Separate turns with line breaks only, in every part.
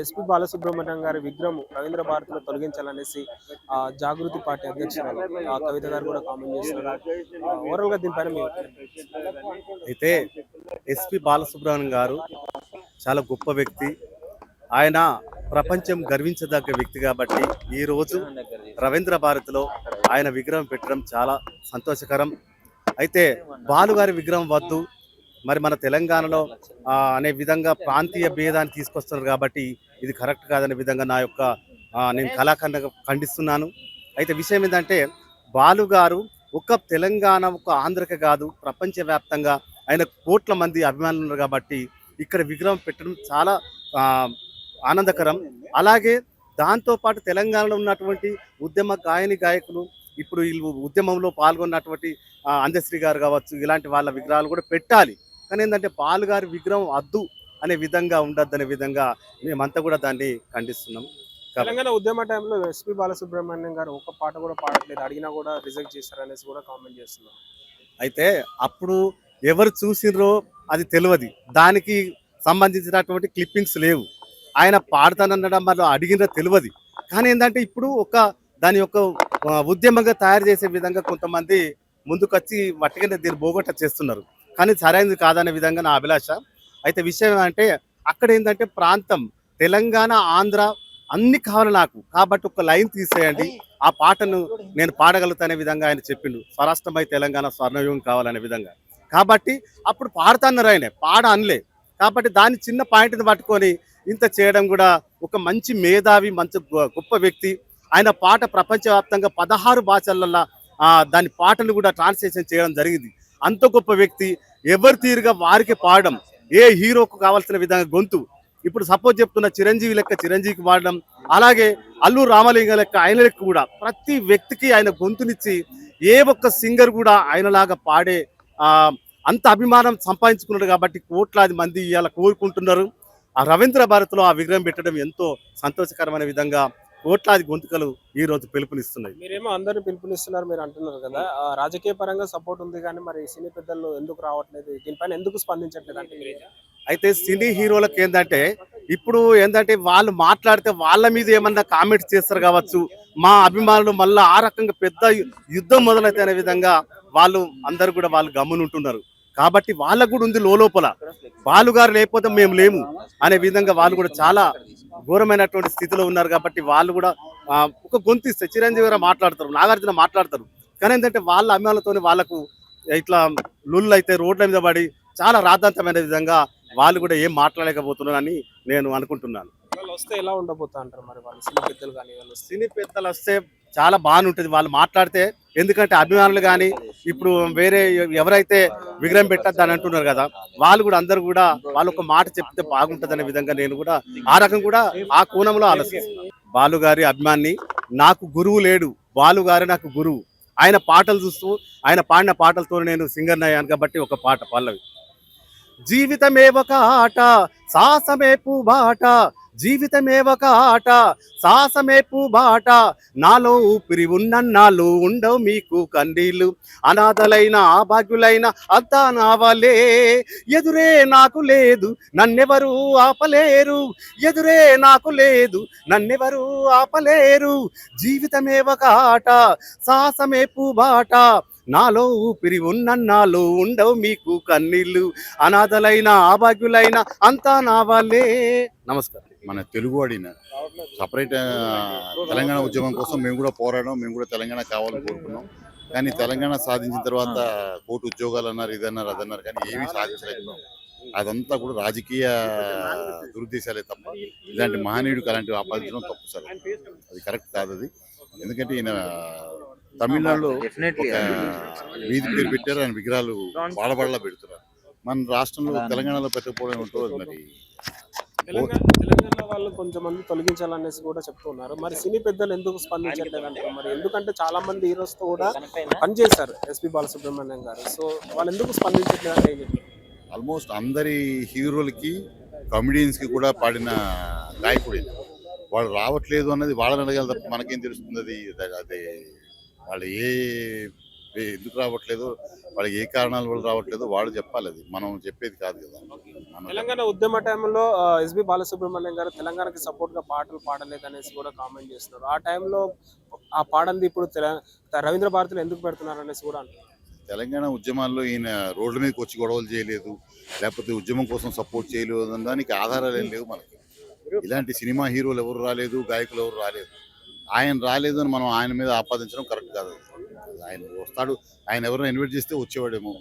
SP Balasubrahmanyam గారి విగ్రహం రవీంద్ర భారతిలో తొలగించాలనేసి జాగృతి పార్టీ అధ్యక్షురాలు కవిత గారు కూడా కామెంట్ చేస్తున్నారు. ఓవరాల్ గా దీనిపైన మీ
అయితే ఎస్పి బాలసుబ్రహ్మణ్యం గారు చాలా గొప్ప వ్యక్తి. ఆయన ప్రపంచం గర్వించదగ్గ వ్యక్తి కాబట్టి ఈరోజు రవీంద్ర భారతిలో ఆయన విగ్రహం పెట్టడం చాలా సంతోషకరం. అయితే బాలుగారి విగ్రహం వద్దు, మరి మన తెలంగాణలో అనే విధంగా ప్రాంతీయ భేదాన్ని తీసుకొస్తున్నారు కాబట్టి ఇది కరెక్ట్ కాదనే విధంగా నేను కళాఖండంగా ఖండిస్తున్నాను. అయితే విషయం ఏంటంటే బాలుగారు ఒక తెలంగాణ ఒక ఆంధ్రకే కాదు ప్రపంచవ్యాప్తంగా ఆయన కోట్ల మంది అభిమానులు ఉన్నారు కాబట్టి ఇక్కడ విగ్రహం పెట్టడం చాలా ఆనందకరం. అలాగే దాంతోపాటు తెలంగాణలో ఉన్నటువంటి ఉద్యమ గాయకులు ఇప్పుడు వీళ్ళు ఉద్యమంలో పాల్గొన్నటువంటి అందశ్రీ గారు కావచ్చు, ఇలాంటి వాళ్ళ విగ్రహాలు కూడా పెట్టాలి. కానీ ఏంటంటే బాలుగారి విగ్రహం వద్దు అనే విధంగా ఉండద్దు అనే విధంగా మేమంతా కూడా దాన్ని ఖండిస్తున్నాం.
తెలంగాణ ఉద్యమ టైంలో ఎస్పి బాలసుబ్రహ్మణ్యం గారు ఒక పాట కూడా పాడట్లేదు, అడిగినా కూడా రిజెక్ట్ చేశారనేసి కూడా కామెంట్ చేస్తున్నారు.
అయితే అప్పుడు ఎవరు చూసినరో అది తెలియదు, దానికి సంబంధించినటువంటి క్లిప్పింగ్స్ లేవు. ఆయన పాడతానడం వల్ల అడిగినో తెలియదు. కానీ ఏంటంటే ఇప్పుడు దాని యొక్క ఉద్యమంగా తయారు చేసే విధంగా కొంతమంది ముందుకొచ్చి వట్టిగానే దీన్ని బోగొట్ట చేస్తున్నారు. కానీ సరైనది కాదనే విధంగా నా అభిలాష. అయితే విషయం అంటే అక్కడ ఏంటంటే ప్రాంతం తెలంగాణ ఆంధ్ర అన్ని కావాలి నాకు, కాబట్టి ఒక లైన్ తీసేయండి, ఆ పాటను నేను పాడగలుగుతానే విధంగా ఆయన చెప్పిండు. స్వరాష్ట్రమై తెలంగాణ స్వర్ణయుగం కావాలనే విధంగా. కాబట్టి అప్పుడు పాడుతున్నారు, ఆయన పాడ అనలే. కాబట్టి దాని చిన్న పాయింట్ని పట్టుకొని ఇంత చేయడం కూడా ఒక మంచి మేధావి, మంచి గొప్ప వ్యక్తి. ఆయన పాట ప్రపంచవ్యాప్తంగా 16 భాషలలో దాని పాటను కూడా ట్రాన్స్లేషన్ చేయడం జరిగింది. అంత గొప్ప వ్యక్తి. ఎవరి తీరుగా వారికి పాడడం, ఏ హీరోకు కావాల్సిన విధంగా గొంతు. ఇప్పుడు సపోజ్ చెప్తున్న చిరంజీవి లెక్క చిరంజీవికి పాడడం, అలాగే అల్లూరు రామలింగ లెక్క ఆయన లెక్క కూడా ప్రతి వ్యక్తికి ఆయన గొంతునిచ్చి ఏ ఒక్క సింగర్ కూడా ఆయనలాగా పాడే అంత అభిమానం సంపాదించుకున్నాడు. కాబట్టి కోట్లాది మంది ఇవాళ కోరుకుంటున్నారు. ఆ రవీంద్ర భారతిలో ఆ విగ్రహం పెట్టడం ఎంతో సంతోషకరమైన విధంగా కోట్లాది గొంతుకలు ఈ రోజు పిలుపునిస్తున్నాయి.
మీరేమో అందరూ పిలుపునిస్తున్నారు మీరు అంటున్నారు కదా, రాజకీయ పరంగా సపోర్ట్ ఉంది కానీ మరి సినీ పెద్దలు ఎందుకు రావట్లేదు, దీనిపైన ఎందుకు స్పందించట్లేదు అంటే
అయితే సినీ హీరోలకు ఏంటంటే ఇప్పుడు ఏంటంటే వాళ్ళు మాట్లాడితే వాళ్ళ మీద ఏమన్నా కామెంట్స్ చేస్తారు కావచ్చు, మా అభిమానులు మళ్ళీ ఆ రకంగా పెద్ద యుద్ధం మొదలైతే అనే విధంగా వాళ్ళు అందరు కూడా వాళ్ళు గమ్మునుంటున్నారు. కాబట్టి వాళ్ళకు కూడా ఉంది లోపల, బాలుగారు లేకపోతే మేము లేము అనే విధంగా వాళ్ళు కూడా చాలా ఘోరమైనటువంటి స్థితిలో ఉన్నారు. కాబట్టి వాళ్ళు కూడా ఒక గొంతు ఇస్తే చిరంజీవి గారు మాట్లాడతారు, నాగార్జున మాట్లాడతారు. కానీ ఏంటంటే వాళ్ళ అభిమానులతో వాళ్ళకు ఇట్లా లుళ్ళు అయితే రోడ్ల మీద పడి చాలా రాద్ధాంతమైన విధంగా వాళ్ళు కూడా ఏం మాట్లాడలేకపోతున్నారని నేను అనుకుంటున్నాను.
వస్తే ఎలా ఉండబోతా అంటారు మరి వాళ్ళు సినీ పెద్దలు కానీ?
సినీ పెద్దలు వస్తే చాలా బాగుంటుంది వాళ్ళు మాట్లాడితే. ఎందుకంటే అభిమానులు కానీ ఇప్పుడు వేరే ఎవరైతే విగ్రహం పెట్టద్దని అంటున్నారు కదా, వాళ్ళు కూడా అందరూ కూడా వాళ్ళు ఒక మాట చెప్తే బాగుంటుంది అనే విధంగా నేను కూడా ఆ రకం కూడా ఆ కోణంలో ఆలోచిస్తున్నాను. బాలుగారి అభిమాని, నాకు గురువు లేడు, బాలుగారి నాకు గురువు. ఆయన పాటలు చూస్తూ ఆయన పాడిన పాటలతో నేను సింగర్ అయ్యాను. కాబట్టి ఒక పాట పల్లవి. జీవితమే ఒక ఆట, సాహసమే పూబాట, జీవితమే ఒక ఆట, సాహసమే పూబాట, నాలో ఊపిరి ఉన్నన్నాళ్ళు ఉండవు మీకు కన్నీళ్ళు, అనాథలైన అభాగ్యులైన అంతా నావలే, ఎదురే నాకు లేదు నన్నెవరు ఆపలేరు, ఎదురే నాకు లేదు నన్నెవరు ఆపలేరు, జీవితమే ఒక ఆట, సాహసమే పూబాట, నాలో ఊపిరి ఉన్నన్నాళ్ళు ఉండవు మీకు కన్నీళ్ళు, అనాథలైన అభాగ్యులైన అంతా నావలే. నమస్కారం.
మన తెలుగు వాడిన సపరేట్ తెలంగాణ ఉద్యమం కోసం మేము కూడా పోరాడడం, మేము కూడా తెలంగాణ కావాలని కోరుకున్నాం. కానీ తెలంగాణ సాధించిన తర్వాత కోటి ఉద్యోగాలు అన్నారు, ఇదన్నారు అదన్నారు, కానీ ఏమీ సాధించలేదు. అదంతా కూడా రాజకీయ దురుద్దేశాలే తప్ప ఇలాంటి మహనీయుడికి అలాంటివి ఆపాదించడం తప్పు సార్, అది కరెక్ట్ కాదు. అది ఎందుకంటే ఈయన తమిళనాడులో వీధి పేరు పెట్టారు, ఆయన విగ్రహాలు వాడబడలా పెడుతున్నారు. మన రాష్ట్రంలో తెలంగాణలో పెట్టకపోవడం ఉంటుంది. మరి
తెలంగాణ వాళ్ళు కొంతమంది తొలగించాలనేసి కూడా చెప్తున్నారు. మరి సినీ పెద్దలు ఎందుకు స్పందించట్లేదు అంటే మరి ఎందుకంటే చాలా మంది హీరోస్ తో కూడా పనిచేశారు ఎస్పి బాలసుబ్రహ్మణ్యం గారు, సో వాళ్ళు ఎందుకు స్పందించట్లేదు అంటే
ఆల్మోస్ట్ అందరి హీరోలకి కామెడియన్స్ కి కూడా పాడిన గాయకుడు వాళ్ళు రావట్లేదు అన్నది వాళ్ళని అడగాలి తప్ప మనకేం తెలుస్తుంది. అది వాళ్ళు ఏ ఎందుకు రావట్లేదు, వాళ్ళకి ఏ కారణాల వల్ల రావట్లేదు వాళ్ళు చెప్పాలి. అది మనం చెప్పేది కాదు కదా. మనం
తెలంగాణ ఉద్యమ టైంలో ఎస్పి బాలసుబ్రహ్మణ్యం గారు తెలంగాణకి సపోర్ట్ గా పాటలు పాడలేదు అనేసి కూడా కామెంట్ చేస్తున్నారు. ఆ టైంలో ఆ పాడంది ఇప్పుడు రవీంద్ర భారతిలో ఎందుకు పెడుతున్నారు అనేసి కూడా అంటున్నారు.
తెలంగాణ ఉద్యమాల్లో ఈయన రోడ్ల మీదకి వచ్చి గొడవలు చేయలేదు, లేకపోతే ఉద్యమం కోసం సపోర్ట్ చేయలేదు అన్న దానికి ఆధారాలు ఏం లేవు మనకి. ఇలాంటి సినిమా హీరోలు ఎవరు రాలేదు, గాయకులు ఎవరు రాలేదు. ఆయన రాలేదు అని మనం ఆయన మీద ఆపాదించడం కరెక్ట్ కాదు. ఆయన వస్తాడు, ఆయన ఎవరైనా ఇన్వైట్ చేస్తే వచ్చేవాడేమో,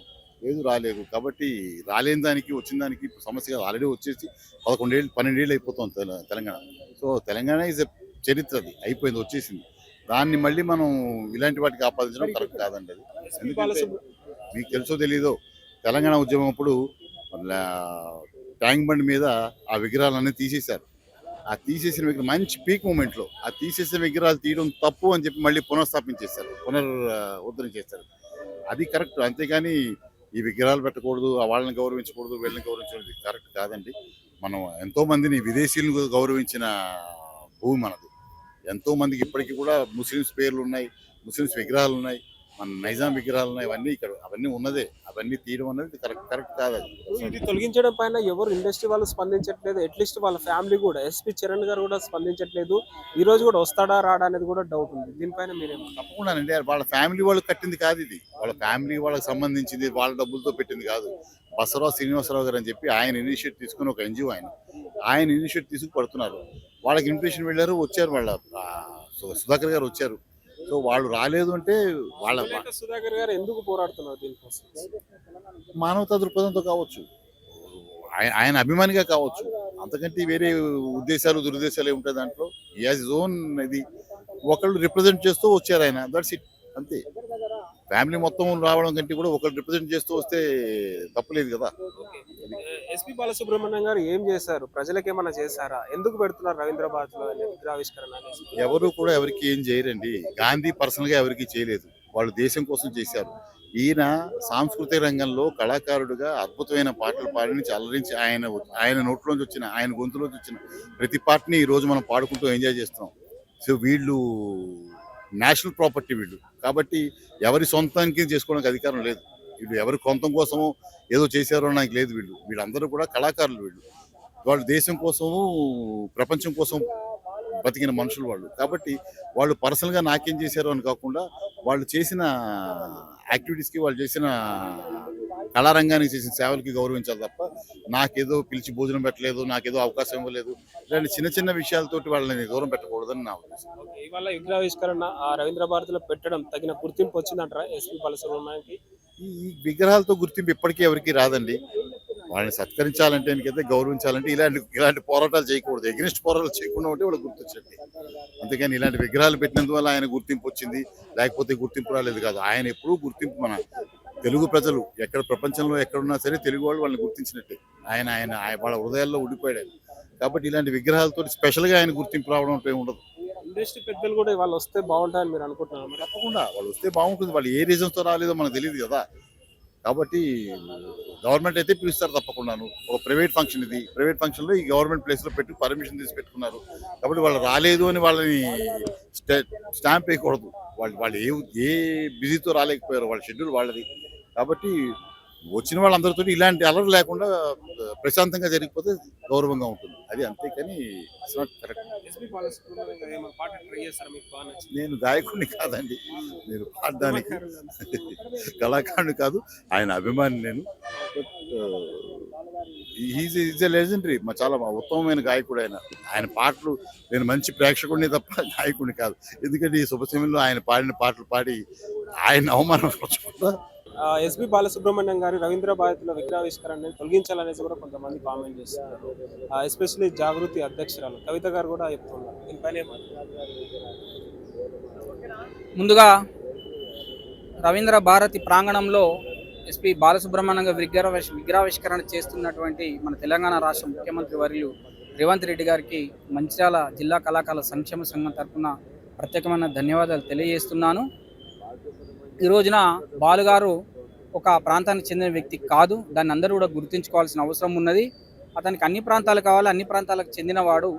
లేదు రాలేదు. కాబట్టి రాలేని దానికి వచ్చిన దానికి సమస్య కాదు. ఆల్రెడీ వచ్చేసి 11 ఏళ్ళు 12 ఏళ్ళు అయిపోతుంది Telangana. So Telangana is a చరిత్ర, అది అయిపోయింది, వచ్చేసింది. దాన్ని మళ్ళీ మనం ఇలాంటి వాటికి ఆపాదించడం కరెక్ట్ కాదండి. అది ఎందుకంటే మీకు తెలుసో తెలీదో, తెలంగాణ ఉద్యమం అప్పుడు ట్యాంక్ బండ్ మీద ఆ విగ్రహాలన్నీ తీసేశారు. ఆ తీసేసిన విగ్రహం మంచి పీక్ మూమెంట్లో ఆ తీసేసిన విగ్రహాలు తీయడం తప్పు అని చెప్పి మళ్ళీ పునఃస్థాపించేశారు, ఉద్ధరించేశారు. అది కరెక్ట్. అంతేగాని ఈ విగ్రహాలు పెట్టకూడదు, ఆ వాళ్ళని గౌరవించకూడదు, వీళ్ళని గౌరవించకూడదు, కరెక్ట్ కాదండి. మనం ఎంతో మందిని విదేశీయులను గౌరవించిన భూమి మనది. ఎంతో మందికి ఇప్పటికీ కూడా ముస్లిమ్స్ పేర్లు ఉన్నాయి, ముస్లిమ్స్ విగ్రహాలు ఉన్నాయి, మన నైజాం విగ్రహాలు ఉన్నాయి. అవన్నీ ఇక్కడ అవన్నీ ఉన్నదే. అవన్నీ తీయడం అనేది కరెక్ట్ కాదు. అది
ఇది తొలగించడం పైన ఎవరు ఇండస్ట్రీ వాళ్ళు స్పందించట్లేదు. అట్లీస్ట్ వాళ్ళ ఫ్యామిలీ కూడా ఎస్పి చరణ్ గారు కూడా స్పందించట్లేదు. ఈ రోజు కూడా వస్తాడా రాడా అనేది కూడా డౌట్ ఉంది. దీనిపైన మీరేమో
తప్పకుండానండి. వాళ్ళ ఫ్యామిలీ వాళ్ళు కట్టింది కాదు ఇది. వాళ్ళ ఫ్యామిలీ వాళ్ళకి సంబంధించింది, వాళ్ళ డబ్బులతో పెట్టింది కాదు. బసవరావు శ్రీనివాసరావు గారు అని చెప్పి ఆయన ఇనిషియేట్ తీసుకుని, ఒక ఎన్జిఓ ఆయన ఇనిషియేట్ తీసుకుని పడుతున్నారు. వాళ్ళకి ఇన్విటేషన్ వెళ్ళారు, వచ్చారు. వాళ్ళ సుధాకర్ గారు వచ్చారు. సో వాళ్ళు రాలేదు అంటే వాళ్ళ
సుధాకర్ గారు ఎందుకు పోరాడుతున్నారు దీనికోసం?
మానవతా దృక్పథంతో కావచ్చు, ఆయన అభిమానిగా కావచ్చు. అంతకంటే వేరే ఉద్దేశాలు దురుద్దేశాలు ఏముంటాయి దాంట్లో. యాజ్ ఓన్ ఇది ఒకళ్ళు రిప్రజెంట్ చేస్తూ వచ్చారు ఆయన, దట్స్ ఇట్, అంతే. ఫ్యామిలీ మొత్తం రావడం కంటే కూడా ఒకళ్ళు రిప్రజెంట్ చేస్తూ వస్తే తప్పులేదు కదా.
ఎస్పి బాలసుబ్రహ్మణ్యం గారు ఏం చేశారు? ప్రజలకు ఏమైనా చేశారా? ఎందుకు పెడుతున్నారు రవీంద్ర భారతిలో విగ్రహావిష్కరణ అనేసి?
ఎవరు కూడా ఎవరికి ఏం చేయరండి. గాంధీ పర్సనల్ గా ఎవరికి చేయలేదు, వాళ్ళు దేశం కోసం చేశారు. ఈయన సాంస్కృతిక రంగంలో కళాకారుడుగా అద్భుతమైన పాటలు పాడి అలరించి ఆయన నోట్లోంచి వచ్చిన, ఆయన గొంతులోంచి వచ్చిన ప్రతి పాటని ఈ రోజు మనం పాడుకుంటూ ఎంజాయ్ చేస్తున్నాం. సో వీళ్ళు నేషనల్ ప్రాపర్టీ వీళ్ళు. కాబట్టి ఎవరి సొంతానికి చేసుకోవడానికి అధికారం లేదు. వీళ్ళు ఎవరి సొంతం కోసము ఏదో చేశారో నాకు లేదు. వీళ్ళందరూ కూడా కళాకారులు. వాళ్ళు దేశం కోసము, ప్రపంచం కోసం బతికిన మనుషులు వాళ్ళు. కాబట్టి వాళ్ళు పర్సనల్గా నాకేం చేశారు అని కాకుండా వాళ్ళు చేసిన యాక్టివిటీస్కి, వాళ్ళు చేసిన కళారంగానికి చేసిన సేవలకి గౌరవించాలి తప్ప నాకేదో పిలిచి భోజనం పెట్టలేదు, నాకేదో అవకాశం ఇవ్వలేదు, ఇలాంటి చిన్న చిన్న విషయాలతోటి వాళ్ళని దూరం పెట్టకూడదని నా ఉద్దేశం.
ఇవాళ విగ్రహావిష్కరణ రవీంద్ర భారతిలో పెట్టడం తగిన గుర్తింపు వచ్చిందంటారా ఎస్పి బాలసుబ్రహ్మణ్యానికి?
ఈ విగ్రహాలతో గుర్తింపు ఇప్పటికీ ఎవరికి రాదండి. వాళ్ళని సత్కరించాలంటే, ఎందుకైతే గౌరవించాలంటే ఇలాంటి పోరాటాలు చేయకూడదు. ఎగ్నెస్ట్ పోరాటాలు చేయకుండా ఉంటే వాళ్ళు గుర్తించండి. అంతేగాని ఇలాంటి విగ్రహాలు పెట్టినందువల్ల ఆయన గుర్తింపు వచ్చింది, లేకపోతే గుర్తింపు రాలేదు కాదు. ఆయన ఎప్పుడూ గుర్తింపు, మన తెలుగు ప్రజలు ఎక్కడ ప్రపంచంలో ఎక్కడున్నా సరే తెలుగు వాళ్ళు వాళ్ళని గుర్తించినట్టే. ఆయన వాళ్ళ హృదయాల్లో ఉండిపోయాడు. కాబట్టి ఇలాంటి విగ్రహాలతో స్పెషల్గా ఆయన గుర్తింపు రావడం అంటే ఉండదు.
ఇండస్ట్రీ పెద్దలు కూడా వాళ్ళు వస్తే బాగుంటాయని మీరు అనుకుంటున్నారు?
తప్పకుండా వాళ్ళు వస్తే బాగుంటుంది. వాళ్ళు ఏ రీజన్స్తో రాలేదో మనకు తెలియదు కదా. కాబట్టి గవర్నమెంట్ అయితే పిలుస్తారు తప్పకుండాను. ఒక ప్రైవేట్ ఫంక్షన్, ఇది ప్రైవేట్ ఫంక్షన్లో ఈ గవర్నమెంట్ ప్లేస్లో పెట్టి పర్మిషన్ తీసి పెట్టుకున్నారు. కాబట్టి వాళ్ళు రాలేదు అని వాళ్ళని స్టాంప్ వేయకూడదు. వాళ్ళు ఏ బిజీతో రాలేకపోయారు, వాళ్ళ షెడ్యూల్ వాళ్ళది. కాబట్టి వచ్చిన వాళ్ళందరితో ఇలాంటి అలర్ట్ లేకుండా ప్రశాంతంగా జరిగిపోతే గౌరవంగా ఉంటుంది. అది అంతేకాని ఇట్స్ నాట్ కరెక్ట్. నేను గాయకుడిని కాదండి, నేను పాడడానికి కళాకారుని కాదు, ఆయన అభిమాని నేను. ఈజ్ ఎ లెజెండరీ, చాలా ఉత్తమమైన గాయకుడు ఆయన పాటలు. నేను మంచి ప్రేక్షకుడిని తప్ప గాయకుడిని కాదు. ఎందుకంటే ఈ శుభ సమయంలో ఆయన పాడిన పాటలు పాడి ఆయన అవమానపరచకుండా.
ఎస్పి బాలసుబ్రహ్మణ్యం గారి రవీంద్ర భారతిలో విగ్రహావిష్కరణ తొలగించాలనేసి కూడా కొంతమంది కామెంట్ చేస్తున్నారు. ఎస్పెషల్లీ జాగృతి అధ్యక్షురాలు కవిత గారు కూడా చెప్తున్నారు. దీనిపైన
ముందుగా రవీంద్ర భారతి ప్రాంగణంలో ఎస్పి బాలసుబ్రహ్మణ్యం విగ్రహావిష్కరణ చేస్తున్నటువంటి మన తెలంగాణ రాష్ట్ర ముఖ్యమంత్రి వర్యులు రేవంత్ రెడ్డి గారికి మంచిర్యాల జిల్లా కళాకారుల సంక్షేమ సంఘం తరఫున ప్రత్యేకమైన ధన్యవాదాలు తెలియజేస్తున్నాను. ఈ రోజున బాలుగారు ఒక ప్రాంతానికి చెందిన వ్యక్తి కాదు, దాన్ని అందరూ కూడా గుర్తుంచుకోవాల్సిన అవసరం ఉన్నది. అతనికి అన్ని ప్రాంతాలు కావాలి, అన్ని ప్రాంతాలకు చెందినవాడు.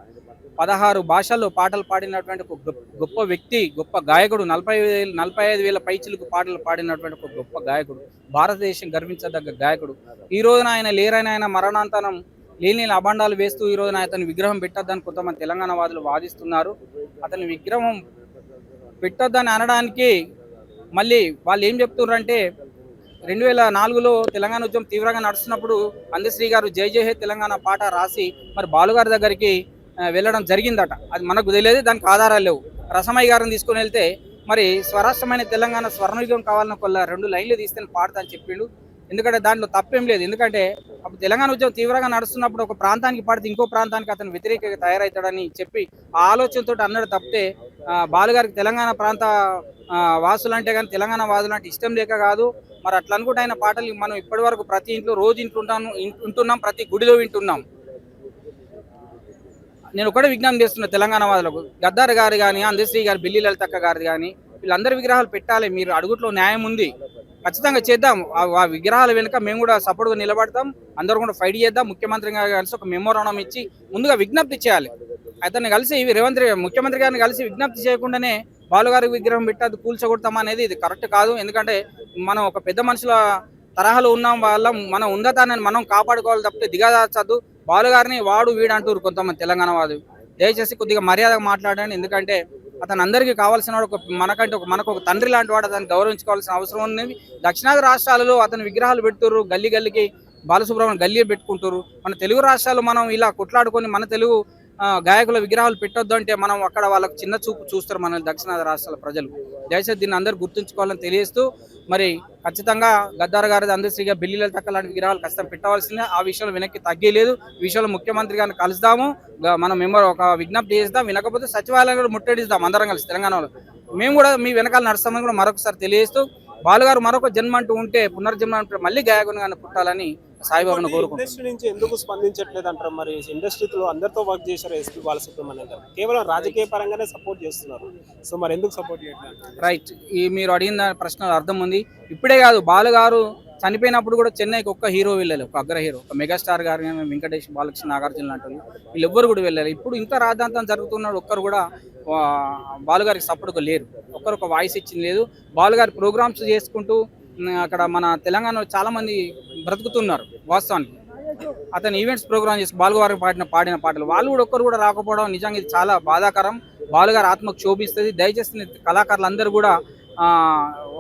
16 భాషల్లో పాటలు పాడినటువంటి ఒక గొప్ప వ్యక్తి, గొప్ప గాయకుడు. 45,000 పైచిలకు పాటలు పాడినటువంటి ఒక గొప్ప గాయకుడు, భారతదేశం గర్వించదగ్గ గాయకుడు. ఈ రోజున ఆయన లేరని, ఆయన మరణాంతరం లేని అభాండాలు వేస్తూ ఈ రోజున అతని విగ్రహం పెట్టొద్దని కొంతమంది తెలంగాణ వాదులు వాదిస్తున్నారు. అతని విగ్రహం పెట్టొద్దని అనడానికి మళ్ళీ వాళ్ళు ఏం చెప్తున్నారంటే 2004లో తెలంగాణ ఉద్యమం తీవ్రంగా నడుస్తున్నప్పుడు అందశ్రీ గారు జై జై హే తెలంగాణ పాట రాసి మరి బాలుగారి దగ్గరికి వెళ్ళడం జరిగిందట. అది మనకు తెలియదు, దానికి ఆధారాలు లేవు. రసమయ్య గారిని తీసుకొని వెళ్తే మరి స్వరాష్ట్రమైన తెలంగాణ స్వర్ణయుగం కావాలని కొల్ల 2 లైన్లు తీస్తే పాడతా అని చెప్పిండు. ఎందుకంటే దాంట్లో తప్పేం లేదు. ఎందుకంటే అప్పుడు తెలంగాణ ఉద్యమం తీవ్రంగా నడుస్తున్నప్పుడు ఒక ప్రాంతానికి పాడితే ఇంకో ప్రాంతానికి అతను వ్యతిరేకంగా తయారవుతాడని చెప్పి ఆ ఆలోచనతో అన్నాడు తప్పితే బాలుగారికి తెలంగాణ ప్రాంత వాసులు అంటే కానీ తెలంగాణ వాదులు అంటే ఇష్టం లేక కాదు. మరి అట్లా అనుకుంటే ఆయన పాటలు మనం ఇప్పటి వరకు ప్రతి ఇంట్లో రోజు వింటున్నాం, ప్రతి గుడిలో వింటున్నాం. నేను ఒకటే విజ్ఞానం చేస్తున్నా తెలంగాణ వాదులకు, గద్దార్ గారు కానీ, అందశ్రీ గారు, బిల్లి లలితక్క గారు కానీ, వీళ్ళందరి విగ్రహాలు పెట్టాలి. మీరు అడుగుట్లో న్యాయం ఉంది, ఖచ్చితంగా చేద్దాం. ఆ విగ్రహాల వెనుక మేము కూడా సపోర్ట్గా నిలబడతాం, అందరూ కూడా ఫైట్ చేద్దాం. ముఖ్యమంత్రి గారు కలిసి ఒక మెమోరాండం ఇచ్చి ముందుగా విజ్ఞప్తి చేయాలి. అతన్ని కలిసి ముఖ్యమంత్రి గారిని కలిసి విజ్ఞప్తి చేయకుండానే బాలుగారి విగ్రహం పెట్టి అది కూల్చగొడతాం అనేది ఇది కరెక్ట్ కాదు. ఎందుకంటే మనం ఒక పెద్ద మనుషుల తరహాలో ఉన్నాం, వాళ్ళ మనం ఉన్నతాన్ని మనం కాపాడుకోవాలి తప్పితే దిగజార్చద్దు. బాలుగారిని వాడు వీడు అంటారు కొంతమంది తెలంగాణ వాదు. దయచేసి కొద్దిగా మర్యాదగా మాట్లాడండి. ఎందుకంటే అతను అందరికీ కావాల్సిన వాడు, మనకు ఒక తండ్రి లాంటి వాడు, అతను గౌరవించుకోవాల్సిన అవసరం ఉంది. దక్షిణాది రాష్ట్రాలలో అతని విగ్రహాలు పెడుతున్నారు, గల్లీకి బాలసుబ్రహ్మణ్యం గల్లీ పెట్టుకుంటారు. మన తెలుగు రాష్ట్రాలు మనం ఇలా కొట్లాడుకొని మన తెలుగు గాయకుల విగ్రహాలు పెట్టొద్దు అంటే మనం అక్కడ వాళ్ళకు చిన్న చూపు చూస్తారు మన దక్షిణాది రాష్ట్రాల ప్రజలు. దయచేసి దీన్ని అందరూ గుర్తుంచుకోవాలని తెలియజేస్తూ మరి ఖచ్చితంగా గద్దార్ గారి, అందశ్రీగా, బిల్లి లలితక్క లాంటి విగ్రహాలు ఖచ్చితంగా పెట్టవలసిందే. ఆ విషయంలో వెనక్కి తగ్గలేదు. ఈ విషయంలో ముఖ్యమంత్రి గారిని కలుస్తాము, మనం ఒక విజ్ఞప్తి చేస్తాం. వినకపోతే సచివాలయం కూడా ముట్టడిస్తాం అందరం కలిసి తెలంగాణలో. మేము కూడా మీ వెనకాల నడుస్తామని కూడా మరొకసారి తెలియజేస్తూ బాలుగారు మరొక జన్మ అంటూ ఉంటే పునర్జన్మ అంటే మళ్ళీ గాయకునిగా పుట్టాలని సాయిబాబాను కోరుకుంటున్నాం.
ఇండస్ట్రీ నుంచి ఎందుకు స్పందించట్లేదు అంటారు? మరి ఇండస్ట్రీలో అందరితో వర్క్ చేశారు ఎస్పీ బాలసుబ్రహ్మణ్యం గారు, కేవలం రాజకీయ పరంగానే సపోర్ట్ చేస్తున్నారు. సో మరి ఎందుకు సపోర్ట్ చేయట్లేదు?
రైట్, మీరు అడిగిన ప్రశ్నలో అర్థం ఉంది. ఇప్పుడే కాదు, బాలుగారు చనిపోయినప్పుడు కూడా చెన్నైకి ఒక్క హీరో వెళ్ళాలి, ఒక అగ్ర హీరో, ఒక మెగాస్టార్ గారు, వెంకటేష్, బాలకృష్ణ, నాగార్జున లాంటి వీళ్ళెవ్వరు కూడా వెళ్ళాలి. ఇప్పుడు ఇంత రాద్ధాంతం జరుగుతున్నాడు, ఒక్కరు కూడా బాలుగారికి సపోర్ట్గా లేరు, ఒక్కరు ఒక వాయిస్ ఇచ్చింది లేదు. బాలుగారి ప్రోగ్రామ్స్ చేసుకుంటూ అక్కడ మన తెలంగాణలో చాలా మంది బ్రతుకుతున్నారు. వాస్తవానికి అతను ఈవెంట్స్ ప్రోగ్రామ్ చేసి బాలుగారు పాడిన పాటలు వాళ్ళు కూడా ఒక్కరు కూడా రాకపోవడం నిజంగా ఇది చాలా బాధాకరం. బాలుగారి ఆత్మకు క్షోభిస్తుంది. దయచేసి కళాకారులందరూ కూడా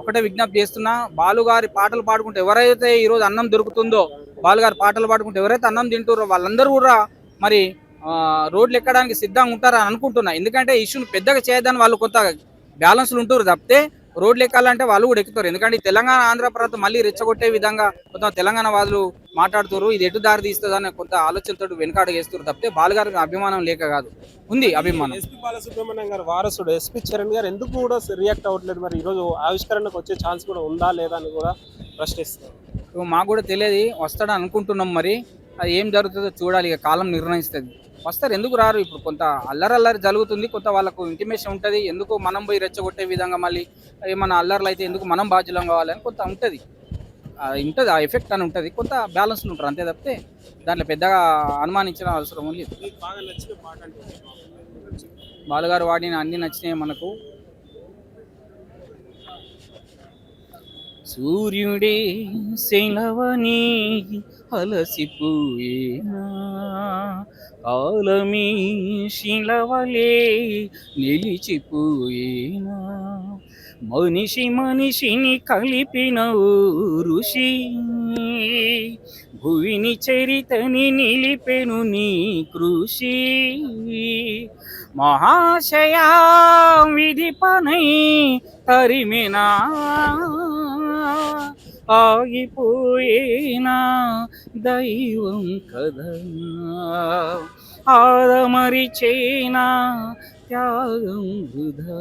ఒకటే విజ్ఞప్తి చేస్తున్నా, బాలుగారి పాటలు పాడుకుంటే ఎవరైతే ఈరోజు అన్నం దొరుకుతుందో, బాలుగారి పాటలు పాడుకుంటే ఎవరైతే అన్నం తింటారో వాళ్ళందరూ కూడా మరి రోడ్లు ఎక్కడానికి సిద్ధంగా ఉంటారని అనుకుంటున్నా. ఎందుకంటే ఇష్యూని పెద్దగా చేయదని వాళ్ళు కొంత బ్యాలెన్స్లు ఉంటారు తప్పితే రోడ్లు ఎక్కాలంటే వాళ్ళు కూడా ఎక్కుతారు. ఎందుకంటే తెలంగాణ ఆంధ్ర ప్రాంతం మళ్ళీ రెచ్చగొట్టే విధంగా కొంత తెలంగాణ వాదులు మాట్లాడుతారు. ఇది ఎటు దారి తీస్తుందని కొంత ఆలోచనతో వెనుకాడ చేస్తారు తప్పితే బాలుగారికి అభిమానం లేక కాదు, ఉంది అభిమానం.
ఎస్పీ బాలసుబ్రహ్మణ్యం గారు వారసుడు ఎస్పీ చరణ్ గారు ఎందుకు కూడా రియాక్ట్ అవ్వట్లేదు? మరి ఈరోజు ఆవిష్కరణకు వచ్చే ఛాన్స్ కూడా ఉందా లేదా అని కూడా ప్రశ్నిస్తారు.
మాకు కూడా తెలియదు, వస్తాడని అనుకుంటున్నాం. మరి అది ఏం జరుగుతుందో చూడాలి, ఇక కాలం నిర్ణయిస్తుంది. వస్తారు, ఎందుకు రారు? ఇప్పుడు కొంత అల్లరి జరుగుతుంది, కొంత వాళ్ళకు ఇంటిమేషన్ ఉంటుంది. ఎందుకు మనం పోయి రెచ్చగొట్టే విధంగా మళ్ళీ ఏమన్నా అల్లర్లు అయితే ఎందుకు మనం బాధ్యులం కావాలని కొంత ఉంటుంది, ఆ ఎఫెక్ట్ అని ఉంటుంది. కొంత బ్యాలెన్స్లు ఉంటారు అంతే తప్పితే దాంట్లో పెద్దగా అనుమానించిన అవసరం ఉంది. బాలుగారు వాడిన అన్ని నచ్చినాయి మనకు. సూర్యుడే సెలవని అలసిపోయేనా, కాలమీ శిలవలే నిలిచిపోయేనా, మనిషిని కలిపిన ఋషి, భువిని చరితని నిలిపెను నీ కృషి, మహాశయా విధి పనై తరిమినా, ఆగిపోయేనా దైవం కదా, ఆదమరిచేనా త్యాగం వృధా.